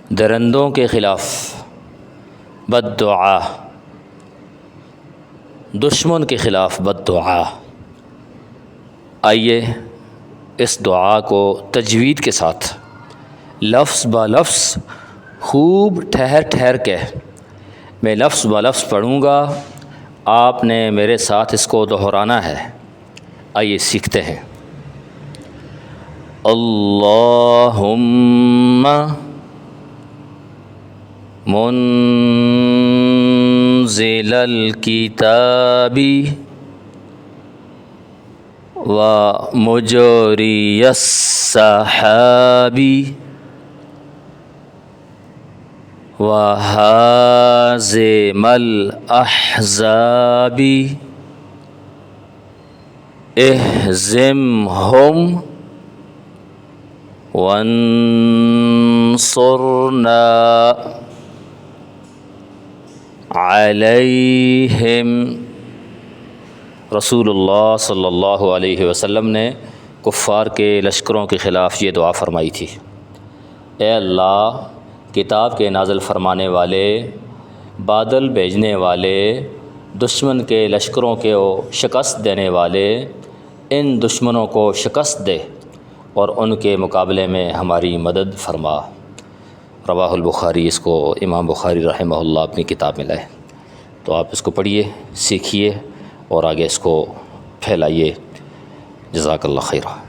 درندوں کے خلاف بد دعا، دشمن کے خلاف بد دعا۔ آئیے اس دعا کو تجوید کے ساتھ لفظ با لفظ خوب ٹھہر ٹھہر کے میں لفظ با لفظ پڑھوں گا، آپ نے میرے ساتھ اس کو دہرانا ہے۔ آئیے سیکھتے ہیں۔ اللہم منزل الکتاب و مجری السحاب و ہازم الاحزاب اہزمہم وانصرنا علیہم۔ رسول اللہ صلی اللہ علیہ وسلم نے کفار کے لشکروں کے خلاف یہ دعا فرمائی تھی۔ اے اللہ، کتاب کے نازل فرمانے والے، بادل بھیجنے والے، دشمن کے لشکروں کو شکست دینے والے، ان دشمنوں کو شکست دے اور ان کے مقابلے میں ہماری مدد فرما۔ رواہ البخاری، اس کو امام بخاری رحمہ اللہ اپنی کتاب میں لائے۔ تو آپ اس کو پڑھیے، سیکھیے اور آگے اس کو پھیلائیے۔ جزاک اللہ خیر۔